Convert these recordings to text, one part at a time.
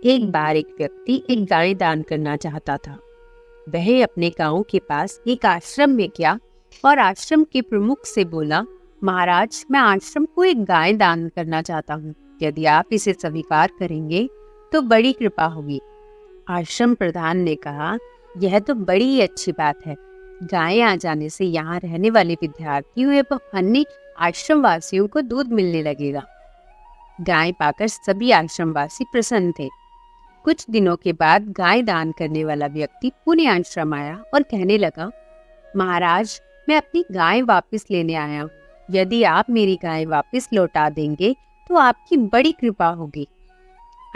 एक बार एक व्यक्ति एक गाय दान करना चाहता था। वह अपने गांव के पास एक आश्रम में गया और आश्रम के प्रमुख से बोला, महाराज, मैं आश्रम को एक गाय दान करना चाहता हूँ। यदि आप इसे स्वीकार करेंगे तो बड़ी कृपा होगी। आश्रम प्रधान ने कहा, यह तो बड़ी ही अच्छी बात है। गाय आ जाने से यहाँ रहने वाले विद्यार्थियों एवं अन्य आश्रम वासियों को दूध मिलने लगेगा। गाय पाकर सभी आश्रमवासी प्रसन्न थे। कुछ दिनों के बाद गाय दान करने वाला व्यक्ति पुनः आश्रम आया और कहने लगा, महाराज, मैं अपनी गाय वापस लेने आया हूँ। यदि आप मेरी गाय वापस लौटा देंगे तो आपकी बड़ी कृपा होगी।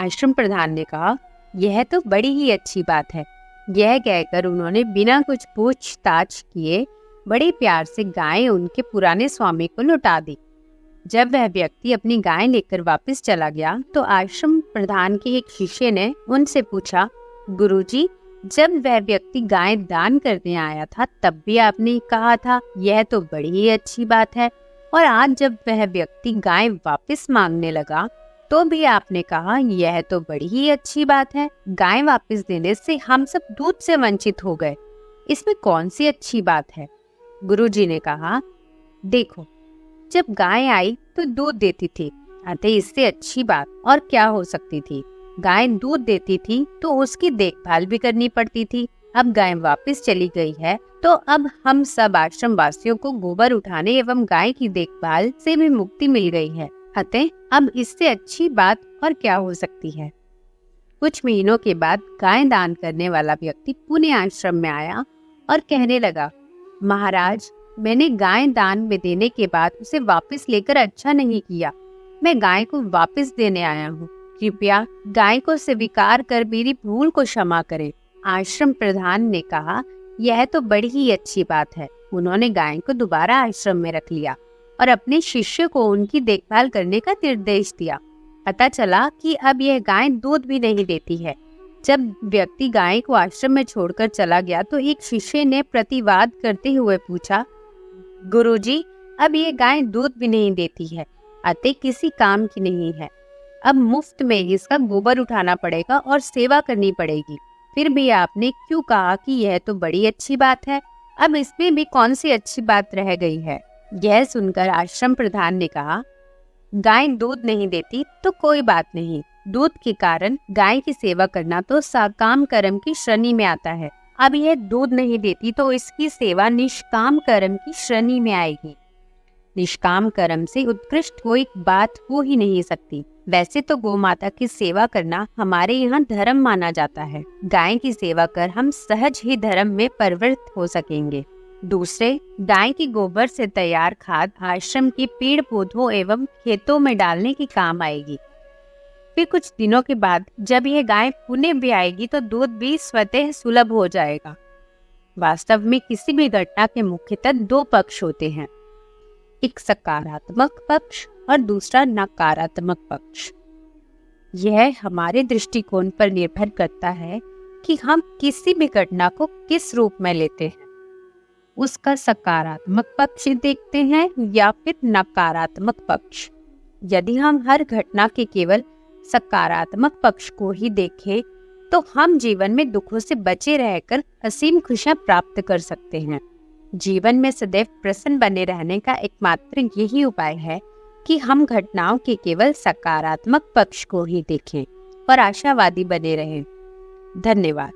आश्रम प्रधान ने कहा, यह तो बड़ी ही अच्छी बात है। यह कहकर उन्होंने बिना कुछ पूछताछ किए बड़े प्यार से गाय उनके पुराने स्वामी को लौटा दी। जब वह व्यक्ति अपनी गाय लेकर वापस चला गया तो आश्रम प्रधान के एक शिष्य ने उनसे पूछा, गुरुजी, जब वह व्यक्ति गाय दान करने आया था तब भी आपने कहा था यह तो बड़ी ही अच्छी बात है, और आज जब वह व्यक्ति गाय वापस मांगने लगा तो भी आपने कहा यह तो बड़ी ही अच्छी बात है। गाय वापस देने से हम सब दूध से वंचित हो गए, इसमें कौन सी अच्छी बात है? गुरुजी ने कहा, देखो, जब गाय आई तो दूध देती थी, अतः इससे अच्छी बात और क्या हो सकती थी। गाय दूध देती थी तो उसकी देखभाल भी करनी पड़ती थी। अब गाय वापस चली गई है तो अब हम सब आश्रम वासियों को गोबर उठाने एवं गाय की देखभाल से भी मुक्ति मिल गई है, अतः अब इससे अच्छी बात और क्या हो सकती है। कुछ महीनों के बाद गाय दान करने वाला व्यक्ति पुनः आश्रम में आया और कहने लगा, महाराज, मैंने गाय दान में देने के बाद उसे वापस लेकर अच्छा नहीं किया। मैं गाय को वापस देने आया हूँ। कृपया गाय को स्वीकार कर मेरी भूल को क्षमा करें। आश्रम प्रधान ने कहा, यह तो बड़ी ही अच्छी बात है। उन्होंने गाय को दोबारा आश्रम में रख लिया और अपने शिष्य को उनकी देखभाल करने का निर्देश दिया। पता चला कि अब यह गाय दूध भी नहीं देती है। जब व्यक्ति गाय को आश्रम में छोड़कर चला गया तो एक शिष्य ने प्रतिवाद करते हुए पूछा, गुरुजी, अब ये गाय दूध भी नहीं देती है, अतः किसी काम की नहीं है। अब मुफ्त में इसका गोबर उठाना पड़ेगा और सेवा करनी पड़ेगी। फिर भी आपने क्यों कहा कि यह तो बड़ी अच्छी बात है? अब इसमें भी कौन सी अच्छी बात रह गई है? यह सुनकर आश्रम प्रधान ने कहा, गाय दूध नहीं देती तो कोई बात नहीं। दूध के कारण गाय की सेवा करना तो सकाम कर्म की श्रेणी में आता है। अब यह दूध नहीं देती तो इसकी सेवा निष्काम कर्म की श्रेणी में आएगी। निष्काम कर्म से उत्कृष्ट कोई बात हो ही नहीं सकती। वैसे तो गौ माता की सेवा करना हमारे यहाँ धर्म माना जाता है। गाय की सेवा कर हम सहज ही धर्म में परिवर्तित हो सकेंगे। दूसरे, गाय की गोबर से तैयार खाद आश्रम के पेड़ पौधों एवं खेतों में डालने की काम आएगी। फिर कुछ दिनों के बाद जब यह गाय पुणे भी आएगी तो दूध भी स्वतः सुलभ हो जाएगा। वास्तव में किसी भी घटना के मुख्यतः दो पक्ष होते हैं, एक सकारात्मक पक्ष और दूसरा नकारात्मक पक्ष। यह हमारे दृष्टिकोण पर निर्भर करता है कि हम किसी भी घटना को किस रूप में लेते हैं, उसका सकारात्मक पक्ष देखते हैं या फिर नकारात्मक पक्ष। यदि हम हर घटना के केवल सकारात्मक पक्ष को ही देखें तो हम जीवन में दुखों से बचे रहकर असीम खुशियां प्राप्त कर सकते हैं। जीवन में सदैव प्रसन्न बने रहने का एकमात्र यही उपाय है कि हम घटनाओं के केवल सकारात्मक पक्ष को ही देखें और आशावादी बने रहें। धन्यवाद।